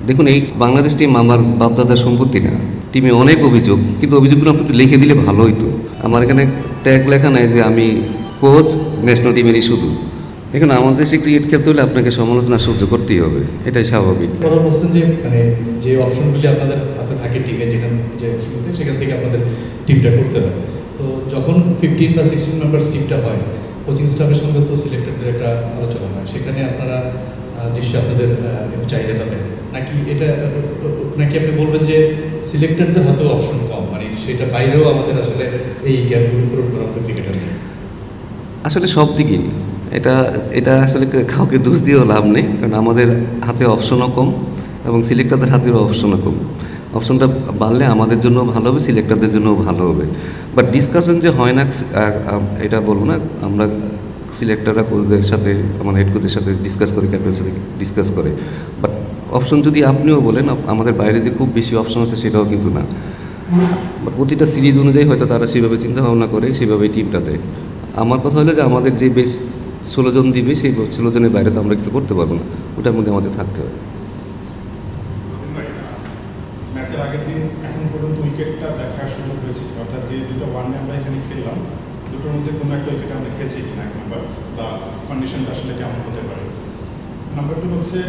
দেখুন, এই বাংলাদেশ টিম আমার বাপদাদার সম্পত্তি না। টিমে অনেক অভিযোগ, কিন্তু অভিযোগগুলো আপনি একটু লিখে দিলে ভালো হতো। আমার এখানে ট্যাগ লেখা নাই যে আমি কোচ ন্যাশনাল টিমেরই শুধু। এখানে আমাদের দেশে ক্রিকেট খেলতে হলে আপনাকে সমালোচনা সহ্য করতেই হবে, এটাই স্বাভাবিক। কথা বলছেন যে মানে যে অপশনগুলি আপনাদের হাতে থাকে টিমে, যে অপশনগুলি সেখান থেকে আপনাদের টিমটা করতে হয়। তো যখন 15 বা 16 মেম্বার্স টিমটা হয়, কোচিং স্টাফের সঙ্গে তো সিলেক্টরদের একটা আলোচনা হয়, সেখানে আপনারা নিশ্চয়ই আপনাদের চাহিদাটা দেন নাকি আপনি বলবেন যে সিলেক্টরদের হাতেও অপশন কম, মানে সেটা বাইরেও আমাদের আসলে এই গ্যাপগুলো পূরণ করার মতো ক্রিকেটার নেই? আসলে সব দিকেই এটা আসলে কাউকে দোষ দিয়েও লাভ নেই, কারণ আমাদের হাতে অপশনও কম এবং সিলেক্টরদের হাতেও অপশনও কম। অপশনটা বাড়লে আমাদের জন্য ভালো হবে, সিলেক্টরদের জন্যও ভালো হবে। বাট ডিসকাশন যে হয় না এটা বলবো না। আমরা সিলেক্টররা কোচদের সাথে, আমার হেড কোচের সাথে ডিসকাস করি, ক্যাপ্টেনের সাথে ডিসকাস করে। বাট অপশন যদি আপনিও বলেন, আমাদের বাইরে যে খুব বেশি অপশন আছে সেটাও কিন্তু না। বাট প্রতিটা সিরিজ অনুযায়ী হয়তো তারা সেভাবে চিন্তাভাবনা করে, সেভাবেই টিমটা দেয়। আমার কথা হলো যে আমাদের যে বেশ 16 জন দিবে, সেই 16 জনের বাইরে তো আমরা কিছু করতে পারবো না, ওটার মধ্যে আমাদের থাকতে হবে। ম্যাচের আগের দিন এখন পর্যন্ত উইকেটটা দেখার সুযোগ হয়েছে, অর্থাৎ যে দুটো ওয়ানডে আমরা এখানে খেললাম, দুটোর মধ্যে কোনো একটা উইকেট আমরা খেলছি কিনা, এক নম্বর, বা কন্ডিশনটা আসলে কেমন হতে পারে। নাম্বার 2 হচ্ছে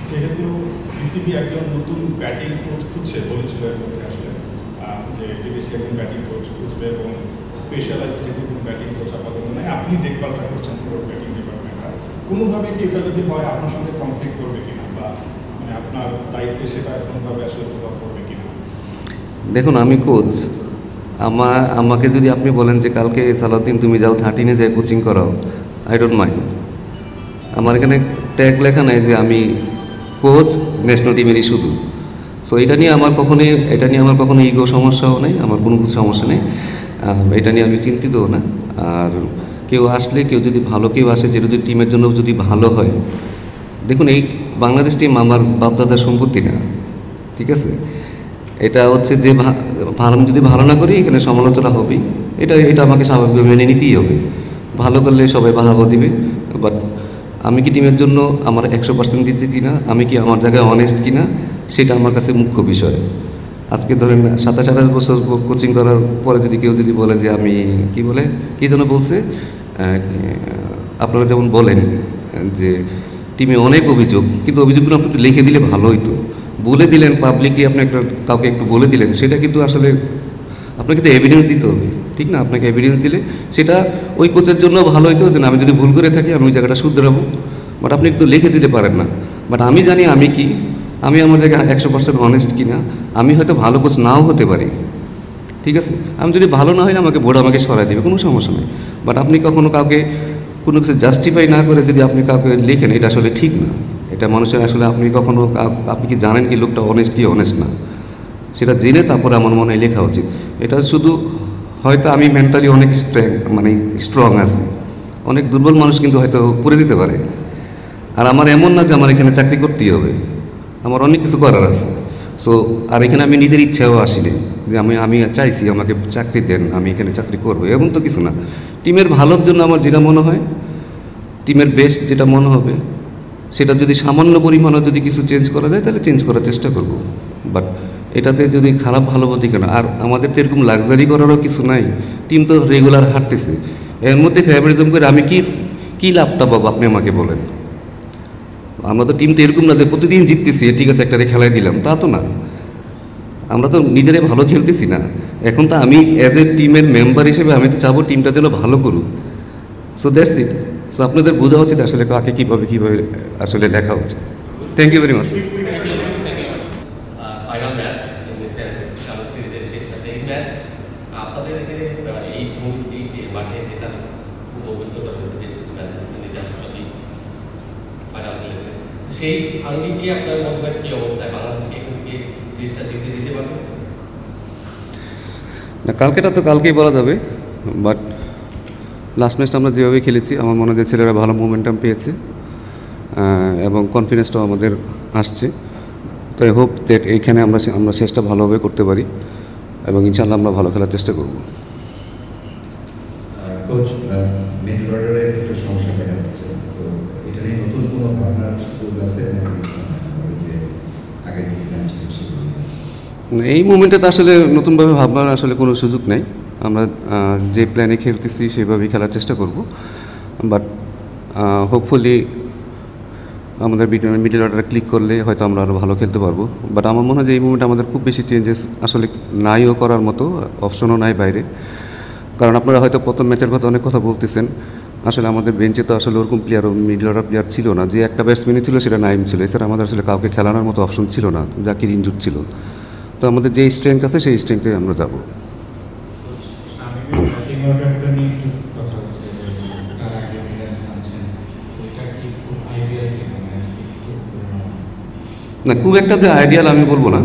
যেহেতু বিসিবি একজন নতুন ব্যাটিং কোচ খুঁজছে, বলেছিল এর মধ্যে আসলে যে বিদেশি একজন ব্যাটিং কোচ খুঁজবে এবং স্পেশালাইজড যেহেতু কোনো ব্যাটিং কোচ আপাতত নেই, আপনি দেখভালটা করছেন পুরো ব্যাটিং ডিপার্টমেন্টটা, কোনোভাবে কি এটা যদি হয় আপনার সঙ্গে কনফ্লিক্ট করবে কিনা, বা মানে আপনার দায়িত্বে সেটা কোনোভাবে আসলে প্রভাব পড়বে কিনা? দেখুন, আমি কোচ, আমাকে যদি আপনি বলেন যে কালকে সালাউদ্দিন তুমি যাও 13-এ যাই কোচিং করাও, আই ডোন্ট মাইন্ড। আমার এখানে ট্যাগ লেখা নাই যে আমি কোচ ন্যাশনাল টিমেরই শুধু। সো এটা নিয়ে আমার কখনো ইগো সমস্যাও নেই, আমার কোনো কিছু সমস্যা নেই। এটা নিয়ে আমি চিন্তিতও না। আর কেউ আসলে, কেউ যদি ভালো কেউ আসে, যেটা যদি টিমের জন্য যদি ভালো হয়, দেখুন, এই বাংলাদেশ টিম আমার বাপদাদার সম্পত্তি না, ঠিক আছে? এটা হচ্ছে যে আমি যদি ভালো না করি, এখানে সমালোচনা হবেই। এটা আমাকে স্বাভাবিকভাবে মেনে নিতেই হবে। ভালো করলে সবাই বাহাবা দিবে। বাট আমি কি টিমের জন্য আমার 100% দিচ্ছি কিনা, আমি কি আমার জায়গায় অনেস্ট কিনা, সেটা আমার কাছে মুখ্য বিষয়। আজকে ধরেন 27-28 বছর কোচিং করার পরে যদি কেউ বলে যে আমি কি যেন বলছে, আপনারা যেমন বলেন যে টিমে অনেক অভিযোগ, কিন্তু অভিযোগগুলো আপনি একটু লিখে দিলে ভালো হতো। বলে দিলেন পাবলিকলি, আপনি কাউকে একটু বলে দিলেন, সেটা কিন্তু আসলে আপনাকে তো এভিডেন্স দিতে হবে, ঠিক না? আপনাকে এভিডেন্স দিলে সেটা ওই কোচের জন্য ভালো হতো যে আমি যদি ভুল করে থাকি আমি ওই জায়গাটা শুধরাবো। বাট আপনি একটু লিখে দিতে পারেন না। বাট আমি জানি আমি আমার জায়গায় 100% অনেস্ট কিনা। আমি হয়তো ভালো কোচ নাও হতে পারি, ঠিক আছে? আমি যদি ভালো না হয়, বোর্ড আমাকে সরাই দেবে, কোনো সমস্যা নেই। বাট আপনি কখনো কাউকে কোনো কিছু জাস্টিফাই না করে যদি আপনি কাউকে লেখেন, এটা আসলে ঠিক না। এটা মানুষের আসলে আপনি কি জানেন কি লোকটা অনেস্ট কি অনেস্ট না, সেটা জেনে তারপরে আমার মনে হয় লেখা উচিত। এটা শুধু হয়তো আমি মেন্টালি অনেক স্ট্রং আছি, অনেক দুর্বল মানুষ কিন্তু হয়তো করে দিতে পারে। আর আমার এমন না যে আমার এখানে চাকরি করতেই হবে, আমার অনেক কিছু করার আছে। সো আর এখানে আমি নিজের ইচ্ছাও আসিনি যে আমি চাইছি আমাকে চাকরি দেন, আমি এখানে চাকরি করবো, এমন তো কিছু না। টিমের ভালোর জন্য আমার যেটা মনে হয়, টিমের বেস্ট যেটা মনে হবে, সেটা যদি সামান্য পরিমাণও যদি কিছু চেঞ্জ করা যায়, তাহলে চেঞ্জ করার চেষ্টা করব। বাট এটাতে যদি খারাপ ভালো বলতে কেন, আর আমাদের তো এরকম লাক্সারি করারও কিছু নাই। টিম তো রেগুলার হাঁটতেছে, এর মধ্যে ফেভারিজম করে আমি কি লাভটা পাবো আপনি আমাকে বলেন? আমরা তো টিমটা এরকম না যে প্রতিদিন জিততেছি, ঠিক আছে একটা খেলায় দিলাম, তা তো না। আমরা তো নিজেরাই ভালো খেলতেছি না। এখন তো আমি অ্যাজ এ টিমের মেম্বার হিসেবে আমি তো চাবো টিমটা যেন ভালো করুক। So that's it. সো আপনাদের বোঝা উচিত আসলে কাকে কীভাবে আসলে লেখা উচিত। Thank you very much. Final match in the sense কালো সিরিজের শেষ ম্যাচ, এই ম্যাচ আপনাদের এখানে এই মাঠে যেটা খুব অভিজ্ঞতা হয়েছে, বেশ কিছু ম্যাচ ফাইনাল খেলেছে, সেই আঙ্গিক কি আপনার মনে হয় কী অবস্থায় বাংলাদেশকে এখান থেকে সিরিজটা জিতে দিতে পারবে? না, কালকেটা তো কালকেই বলা যাবে। বাট লাস্ট ম্যাচটা আমরা যেভাবে খেলেছি, আমার মনে হয় ছেলেরা ভালো মোমেন্টাম পেয়েছে এবং কনফিডেন্সটাও আমাদের আসছে। তো আই হোপ দ্যাট এইখানে আমরা শেষটা ভালোভাবে করতে পারি এবং ইনশাআল্লাহ আমরা ভালো খেলার চেষ্টা করব। কোচ, মিডল অর্ডারে একটা সমস্যা দেখা যাচ্ছে, তো এটা নিয়ে নতুন কোনো ভাবনার সুযোগ আছে নাকি যে এই মুমেন্টে তো আসলে নতুনভাবে ভাববার আসলে কোনো সুযোগ নেই। আমরা যে প্ল্যানে খেলতেছি সেভাবেই খেলার চেষ্টা করব, বাট হোপফুলি আমাদের মিডল অর্ডারে ক্লিক করলে হয়তো আমরা আরও ভালো খেলতে পারবো। বাট আমার মনে হয় যে এই মুমেন্টে আমাদের খুব বেশি চেঞ্জেস আসলে নাইও করার মতো, অপশনও নাই বাইরে। কারণ আপনারা হয়তো প্রথম ম্যাচের কথা অনেক কথা বলতেছেন, আসলে আমাদের বেঞ্চে তো আসলে ওরকম প্লেয়ার, মিডল অর্ডার প্লেয়ার ছিল না। যে একটা ব্যাটসম্যানই ছিল সেটা নাইম ছিল, এছাড়া আমাদের আসলে কাউকে খেলানোর মতো অপশন ছিল না, জাকির ইনজুর ছিল। তো আমাদের যে স্ট্রেংথ আছে সেই স্ট্রেংথে আমরা যাব। না, খুব একটা যে আইডিয়াল আমি বলবো না,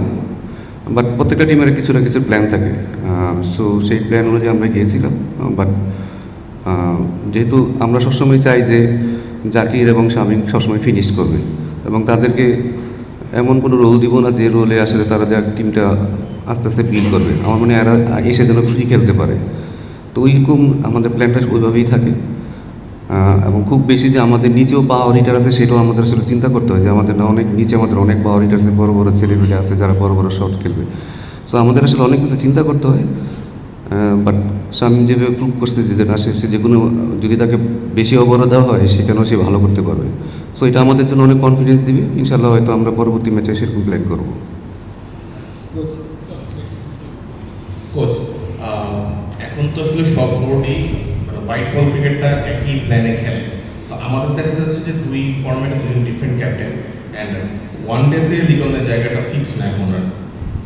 বাট প্রত্যেকটা টিমের কিছু না কিছু প্ল্যান থাকে। সো সেই প্ল্যান অনুযায়ী আমরা গিয়েছিলাম। বাট যেহেতু আমরা সবসময় চাই যে জাকির এবং শামীম সবসময় ফিনিশ করবে, এবং তাদেরকে এমন কোনো রোল দিব না যে রোলে আসলে তারা যা টিমটা আস্তে আস্তে বিল্ড করবে। আমার মনে হয় এরা এসে যেন ফ্রি খেলতে পারে। তো ওইরকম আমাদের প্ল্যানটা ওইভাবেই থাকে। এবং খুব বেশি যে আমাদের নিচেও পাওয়ার হিটার আছে সেটাও আমাদের আসলে চিন্তা করতে হয় যে আমাদের না অনেক নিচে আমাদের অনেক পাওয়ার হিটার আছে, বড় বড় ছেলেমেয়ে আছে যারা বড় বড় শট খেলবে। সো আমাদের আসলে অনেক কিছু চিন্তা করতে হয়। বাট শামীম যেভাবে প্রুভ করছে যে না, সে যে কোনো যদি তাকে বেশি ওভারও দেওয়া হয় সেখানেও সে ভালো করতে পারবে। সো এটা আমাদের জন্য অনেক কনফিডেন্স দিবে। ইনশাল্লাহ হয়তো আমরা পরবর্তী ম্যাচে সেরকম প্ল্যান করবো। কোচ, এখন তো আসলে সব বোর্ডই হোয়াইট বল ক্রিকেটটা একই প্ল্যানে খেলে। তো আমাদের দেখা যাচ্ছে যে দুই ফর্মেটে দুজন ডিফারেন্ট ক্যাপ্টেন, অ্যান্ড ওয়ান ডেতে লিটনের জায়গাটা ফিক্স না এখন। আর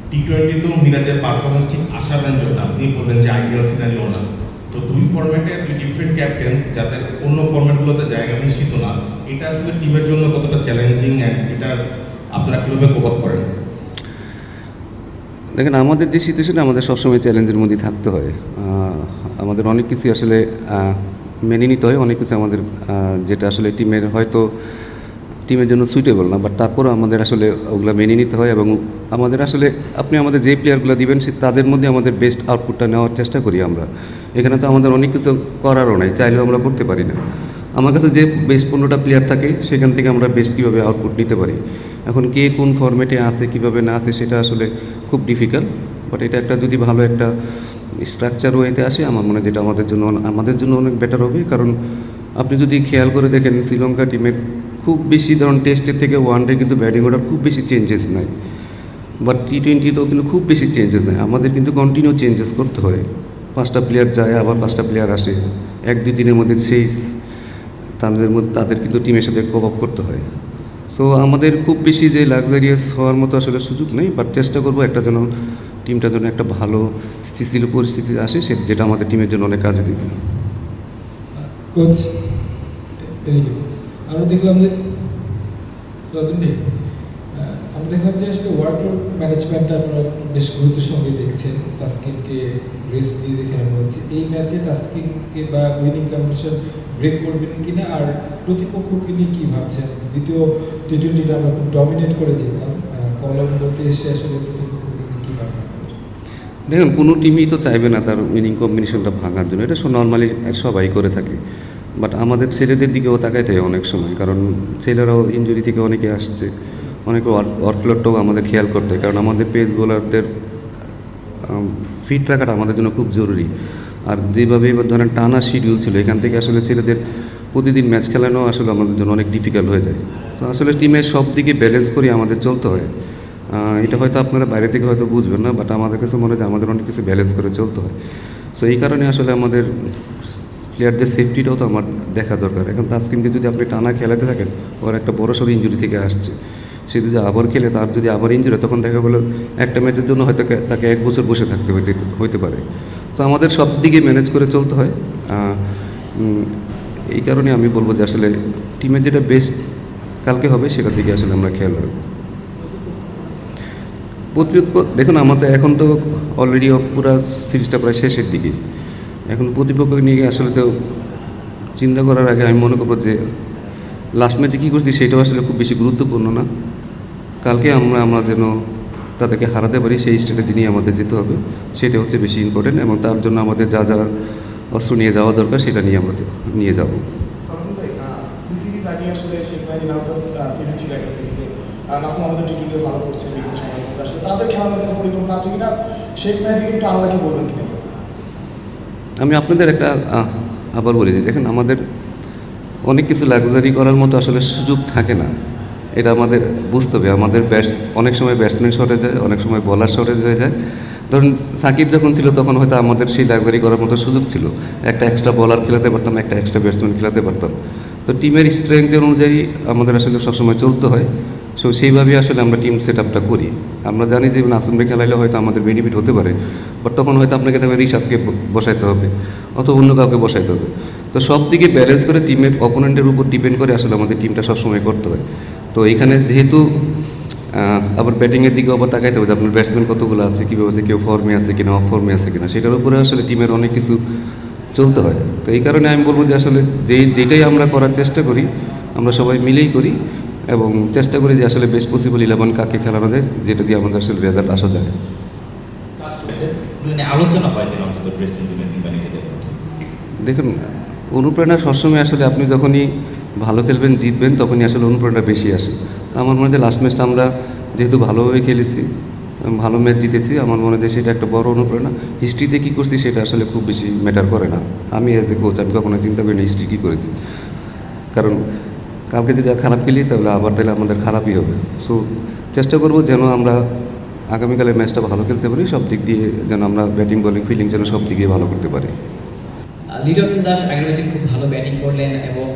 টি-20তেও মিরাজের পারফরমেন্স ঠিক আশাব্যঞ্জক না, আপনি বললেন যে আইডিয়াল সিনারিও না। তো দুই ফর্মেটে দুই ডিফারেন্ট ক্যাপ্টেন যাদের অন্য ফর্মেটগুলোতে জায়গা নিশ্চিত না, এটা আসলে টিমের জন্য কতটা চ্যালেঞ্জিং, অ্যান্ড এটা আপনারা কীভাবে কোপ আপ করেন? দেখেন, আমাদের যে সিচুয়েশনে আমাদের সবসময় চ্যালেঞ্জের মধ্যে থাকতে হয়। আমাদের অনেক কিছু আসলে মেনে নিতে হয়, অনেক কিছু আমাদের যেটা আসলে টিমের হয়তো টিমের জন্য সুইটেবল না, বাট তারপরেও আমাদের আসলে ওগুলো মেনে নিতে হয়। এবং আমাদের আসলে আপনি আমাদের যে প্লেয়ারগুলো দিবেন তাদের মধ্যে আমাদের বেস্ট আউটপুটটা নেওয়ার চেষ্টা করি আমরা। এখানে তো আমাদের অনেক কিছু করারও নাই, চাইলেও আমরা করতে পারি না। আমার কাছে যে বেস্ট 15টা প্লেয়ার থাকে সেখান থেকে আমরা বেস্ট কীভাবে আউটপুট নিতে পারি। এখন কে কোন ফরম্যাটে আছে কীভাবে না আছে সেটা আসলে খুব ডিফিকাল্ট, বাট এটা একটা যদি ভালো একটা স্ট্রাকচার ওয়েতে আসে আমার মনে হয় যেটা আমাদের জন্য অনেক বেটার হবে। কারণ আপনি যদি খেয়াল করে দেখেন শ্রীলঙ্কা টিমের খুব বেশি ধরুন টেস্টের থেকে ওয়ানডে কিন্তু ব্যাটিং অর্ডার খুব বেশি চেঞ্জেস নাই, বাট টি-20তেও কিন্তু খুব বেশি চেঞ্জেস নাই। আমাদের কিন্তু কন্টিনিউ চেঞ্জেস করতে হয়, 5টা প্লেয়ার যায় আবার 5টা প্লেয়ার আসে, 1-2 দিনের মধ্যে তাদের কিন্তু টিমের সাথে কোপ আপ করতে হয়। সো আমাদের খুব বেশি যে লাক্সারিয়াস হওয়ার মতো আসলে সুযোগ নেই, বাট চেষ্টা করবো একটা যেন টিমটার জন্য একটা ভালো স্থিতিশীল পরিস্থিতি আসে, যেটা আমাদের টিমের জন্য অনেক কাজে দিবে। কোচ, আমরা দেখলাম যে আমরা দেখলাম যে আসলে ওয়ার্কলোড ম্যানেজমেন্টটা আপনারা বেশ গুরুত্বের সঙ্গে দেখছেন। তাসকিনকে রেস্ট দিয়ে খেলানো হচ্ছে। এই ম্যাচে তাসকিনকে বা উইনিং কম্বিনেশন ব্রেক করবেন কিনা, আর প্রতিপক্ষকে নিয়ে কী ভাবছেন? দ্বিতীয় টি-20টা আমরা খুব ডমিনেট করে যেতাম, কলম্বোতে এসে আসলে প্রতিপক্ষকে নিয়ে কী ভাববেন? দেখুন, কোনো টিমই তো চাইবে না তার উইনিং কম্বিনেশনটা ভাঙার জন্য, এটা নর্মালি সবাই করে থাকে। বাট আমাদের ছেলেদের দিকেও তাকাইতে হয় অনেক সময়, কারণ ছেলেরাও ইনজুরি থেকে অনেকে আসছে, অনেকে ওয়ার্কলোডটাও আমাদের খেয়াল করতে হয়। কারণ আমাদের পেস বোলারদের ফিট রাখাটা আমাদের জন্য খুব জরুরি। আর যেভাবে এবার ধরেন টানা শিডিউল ছিল, এখান থেকে আসলে ছেলেদের প্রতিদিন ম্যাচ খেলানো আসলে আমাদের জন্য অনেক ডিফিকাল্ট হয়ে যায়। তো আসলে টিমের সব দিকে ব্যালেন্স করে আমাদের চলতে হয়। এটা হয়তো আপনারা বাইরে থেকে হয়তো বুঝবেন না, বাট আমাদের কাছে মনে হয় আমাদের অনেক কিছু ব্যালেন্স করে চলতে হয়। সো এই কারণে আসলে আমাদের প্লেয়ারদের সেফটিটাও তো আমার দেখা দরকার। এখন তাসকিনকে যদি আপনি টানা খেলাতে থাকেন, ওর একটা বড়সড় ইঞ্জুরি থেকে আসছে, সে যদি আবার খেলে তার যদি আবার ইঞ্জুরি, তখন দেখা গেলো একটা ম্যাচের জন্য হয়তো তাকে 1 বছর বসে থাকতে হইতে পারে। তো আমাদের সব দিকে ম্যানেজ করে চলতে হয়। এই কারণে আমি বলবো যে আসলে টিমের যেটা বেস্ট কালকে হবে সেটার দিকে আসলে আমরা খেয়াল রাখবো। প্রতিপক্ষ দেখুন, আমাদের এখন তো অলরেডি পুরো সিরিজটা প্রায় শেষের দিকে। এখন প্রতিপক্ষকে নিয়ে আসলে তো চিন্তা করার আগে আমি মনে করবো যে লাস্ট ম্যাচে কী করছি সেটাও আসলে খুব বেশি গুরুত্বপূর্ণ না। কালকে আমরা যেন তাদেরকে হারাতে পারি সেই স্ট্র্যাটেজি নিয়ে আমাদের যেতে হবে, সেটা হচ্ছে বেশি ইম্পর্টেন্ট। এবং তার জন্য আমাদের যা যা অস্ত্র নিয়ে যাওয়া দরকার সেটা নিয়ে আমরা নিয়ে যাব। সিরিজ আগে আসলে শেখ সিরিজ ছিল একটা সিরিজে নাসিম আমাদের টি20 ভালো করছে বিগত সময়ের মধ্যে, আসলে তাদের খেলার কোনো পরিকল্পনা আছে কিনা, শেখ মেহেদীকে একটু আল্লাহকে বলবেন কিনা? আমি আপনাদের একটা আবার বলে দিই, দেখেন আমাদের অনেক কিছু লাক্সারি করার মতো আসলে সুযোগ থাকে না, এটা আমাদের বুঝতে হবে। আমাদের অনেক সময় ব্যাটসম্যান শর্টেজ হয়, অনেক সময় বলার শর্টেজ হয়ে যায়। ধরুন সাকিব যখন ছিল তখন হয়তো আমাদের সেই লাক্সারি করার মতো সুযোগ ছিল, একটা এক্সট্রা বলার খেলাতে পারতাম, একটা এক্সট্রা ব্যাটসম্যান খেলাতে পারতাম। তো টিমের স্ট্রেংথের অনুযায়ী আমাদের আসলে সবসময় চলতে হয়। সো সেইভাবেই আসলে আমরা টিম সেট আপটা করি। আমরা জানি যে নাসিম ভাই খেলাইলে হয়তো আমাদের বেনিফিট হতে পারে, বাট তখন হয়তো আপনাকে তবে রিশাদকে বসাইতে হবে অথবা অন্য কাউকে বসাইতে হবে। তো সব দিকে ব্যালেন্স করে টিমের অপোনেন্টের উপর ডিপেন্ড করে আসলে আমাদের টিমটা সবসময় করতে হয়। তো এখানে যেহেতু আবার ব্যাটিংয়ের দিকে আবার তাকাইতে হবে যে আপনার ব্যাটসম্যান কতগুলো আছে, কীভাবে আছে, কেউ ফর্মে আছে কিনা, অফ ফর্মে আছে কিনা, সেটার উপরে আসলে টিমের অনেক কিছু চলতে হয়। তো এই কারণে আমি বলবো যে আসলে যেটাই আমরা করার চেষ্টা করি আমরা সবাই মিলেই করি এবং চেষ্টা করি যে আসলে বেস্ট পসিবল 11 কাকে খেলানো যায়, যেটা দিয়ে আমাদের আসলে রেজাল্ট আসা যায়। আলোচনা হয় যেন অন্তত ড্রেসিং রুমে কিংবা নিজেদের মধ্যে। দেখুন, অনুপ্রেরণা সবসময় আসলে আপনি যখনই ভালো খেলবেন, জিতবেন, তখনই আসলে অনুপ্রেরণা বেশি আসে। আমার মনে হয় লাস্ট ম্যাচটা আমরা যেহেতু ভালোভাবে খেলেছি, ভালো ম্যাচ জিতেছি, আমার মনে হয় সেটা একটা বড় অনুপ্রেরণা। হিস্ট্রিতে কী করছি সেটা আসলে খুব বেশি ম্যাটার করে না। আমি অ্যাজ এ কোচ আমি কখনো চিন্তা করি না হিস্ট্রি কী করেছি, কারণ কালকে যদি খারাপ খেলি তাহলে আমাদের খারাপই হবে। সো চেষ্টা করব যেন আমরা আগামীকালের ম্যাচটা ভালো খেলতে পারি, সব দিক দিয়ে যেন আমরা ব্যাটিং বোলিং ফিল্ডিং যেন সব দিক দিয়ে ভালো করতে পারি। লিটন দাস আগের ম্যাচে খুব ভালো ব্যাটিং করলেন এবং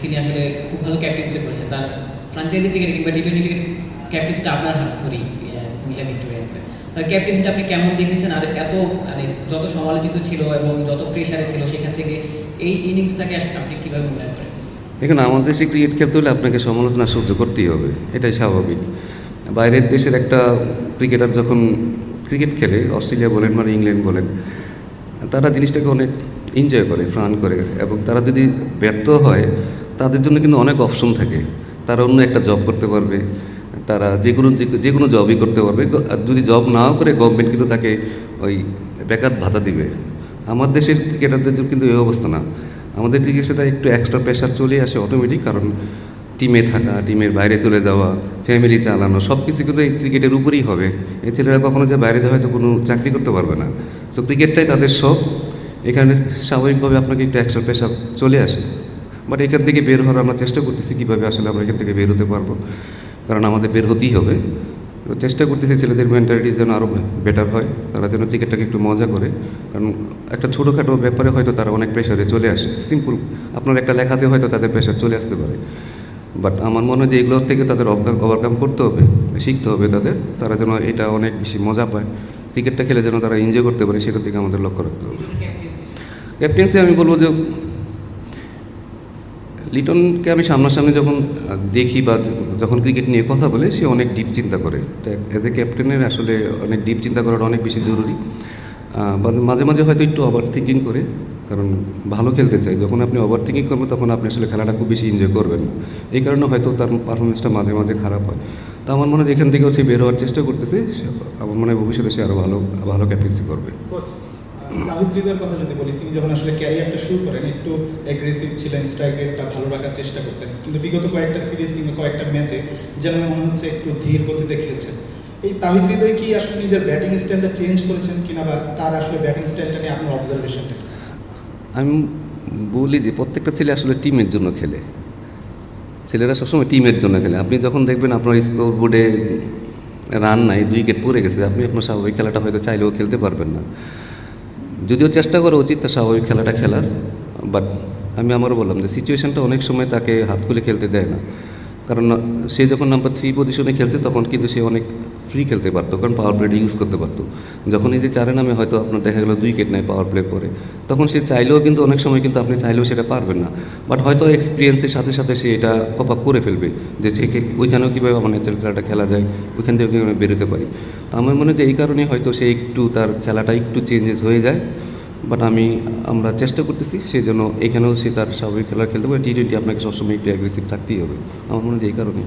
তিনি আসলে খুব ভালো ক্যাপ্টেন্সি করেছেন। তার ফ্র্যাঞ্চাইজি ক্রিকেট কিংবা টি-20 ক্রিকেট ক্যাপ্টেন্সিটা আপনার হাত ধরেই মিলা ভিক্টোরিয়ান্সে। তার ক্যাপ্টেন্সিটা আপনি কেমন দেখেছেন? আর এত যত সমালোচিত ছিল এবং যত প্রেশারে ছিল, সেখান থেকে এই ইনিংসটাকে আপনি কীভাবে মূল্যায়ন করেন? এখানে আমাদের দেশে ক্রিকেট খেলতে হলে আপনাকে সমালোচনা সহ্য করতেই হবে, এটাই স্বাভাবিক। বাইরের দেশের একটা ক্রিকেটার যখন ক্রিকেট খেলে, অস্ট্রেলিয়া বলেন বা ইংল্যান্ড বলেন, তারা জিনিসটাকে অনেক এনজয় করে, ফান করে, এবং তারা যদি ব্যর্থ হয় তাদের জন্য কিন্তু অনেক অপশন থাকে। তারা অন্য একটা জব করতে পারবে, তারা যে কোনো জবই করতে পারবে। আর যদি জব নাও করে গভর্নমেন্ট কিন্তু তাকে ওই বেকার ভাতা দিবে। আমার দেশের ক্রিকেটারদের কিন্তু এই অবস্থা না। আমাদের দিকে সেটা একটু এক্সট্রা প্রেশার চলে আসে অটোমেটিক, কারণ টিমে থাকা, টিমের বাইরে চলে যাওয়া, ফ্যামিলি চালানো, সব কিছু কিন্তু এই ক্রিকেটের উপরেই হবে। এই ছেলেরা কখনো যে বাইরে হয়তো কোনো চাকরি করতে পারবে না। সো ক্রিকেটটাই তাদের সব, এখানে স্বাভাবিকভাবে আপনাকে একটু এক্সট্রা প্রেশার চলে আসে। বাট এখান থেকে বের হওয়ার আমরা চেষ্টা করতেছি কীভাবে আসলে আমরা এখান থেকে বের হতে পারবো, কারণ আমাদের বের হতেই হবে। তো চেষ্টা করতেছি ছেলেদের মেন্টালিটি যেন আরও বেটার হয়, তারা যেন ক্রিকেটটাকে একটু মজা করে। কারণ একটা ছোটোখাটো ব্যাপারে হয়তো তারা অনেক প্রেশারে চলে আসে। সিম্পল আপনার একটা লেখাতে হয়তো তাদের প্রেশার চলে আসতে পারে, বাট আমার মনে হয় যে এগুলোর থেকে তাদের ওভারকাম করতে হবে, শিখতে হবে তারা যেন এটা অনেক বেশি মজা পায়, ক্রিকেটটা খেলে যেন তারা এনজয় করতে পারে, সেটা থেকে আমাদের লক্ষ্য রাখতে হবে। ক্যাপ্টেন্সি আমি বলবো যে লিটনকে আমি সামনাসামনি যখন দেখি বা যখন ক্রিকেট নিয়ে কথা বলে, সে অনেক ডিপ চিন্তা করে। তো অ্যাজ এ ক্যাপ্টেনের আসলে অনেক ডিপ চিন্তা করাটা অনেক বেশি জরুরি। মাঝে মাঝে হয়তো একটু ওভার থিঙ্কিং করে, কারণ ভালো খেলতে চাই। যখন আপনি ওভার থিঙ্কিং করবেন তখন আপনি আসলে খেলাটা খুব বেশি এনজয় করবেন না। এই কারণে হয়তো তার পারফরমেন্সটা মাঝে মাঝে খারাপ হয়। তো আমার মনে হয় এখান থেকেও সে বের হওয়ার চেষ্টা করতেছে। আমার মনে হয় ভবিষ্যতে সে আরও ভালো ক্যাপ্টেন্সি করবে। তাহিদ হৃদয়ের কথা যদি বলি, তিনি যখন আসলে ক্যারিয়ারটা শুরু করেন একটু অ্যাগ্রেসিভ ছিলেন, স্ট্রাইক রেটটা ভালো রাখার চেষ্টা করতেন, কিন্তু বিগত কয়েকটা সিরিজ কিংবা কয়েকটা ম্যাচে যেন মনে হচ্ছে একটু ধীর গতিতে খেলছেন। এই তাহিদ হৃদয় কি আসলে নিজের ব্যাটিং স্টাইলটা চেঞ্জ করেছেন কিনা, বা তার আসলে ব্যাটিং স্টাইলটা নিয়ে আপনার অবজারভেশনটা কি? আমি বলি যে প্রত্যেকটা ছেলে আসলে টিমের জন্য খেলে, ছেলেরা সবসময় টিমের জন্য খেলে। আপনি যখন দেখবেন আপনার স্কোর বোর্ডে রান নাই, 2 উইকেট পড়ে গেছে, আপনি আপনার স্বাভাবিক খেলাটা হয়তো চাইলেও খেলতে পারবেন না। যদিও চেষ্টা করা উচিত তার স্বাভাবিক খেলাটা খেলার, বাট আমি আমারও বললাম যে সিচুয়েশানটা অনেক সময় তাকে হাত খুলে খেলতে দেয় না। কারণ সে যখন নাম্বার 3 পজিশনে খেলছে তখন কিন্তু সে অনেক ফ্রি খেলতে পারতো, কারণ পাওয়ার প্লেটা ইউজ করতে পারতো। যখন এই যে 4 নামে হয়তো আপনার দেখা গেলো 2 উইকেট নেয় পাওয়ার প্লে পরে, তখন সে চাইলেও কিন্তু অনেক সময় কিন্তু আপনি চাইলেও সেটা পারবেন না। বাট হয়তো এক্সপিরিয়েন্সের সাথে সাথে সে এটা কপ আপ করে ফেলবে যে ওইখানেও কীভাবে আমার ন্যাচারাল খেলাটা খেলা যায়, ওইখান থেকে কীভাবে বেরোতে পারি। তো আমার মনে হয় যে এই কারণেই হয়তো সে একটু তার খেলাটা একটু চেঞ্জেস হয়ে যায়। বাট আমরা চেষ্টা করতেছি সেই জন্য এখানেও সে তার স্বাভাবিক খেলা খেলতে পারে। টি-20 আপনাকে সবসময় একটু অ্যাগ্রেসিভ থাকতেই হবে, আমার মনে হয় যে এই কারণে।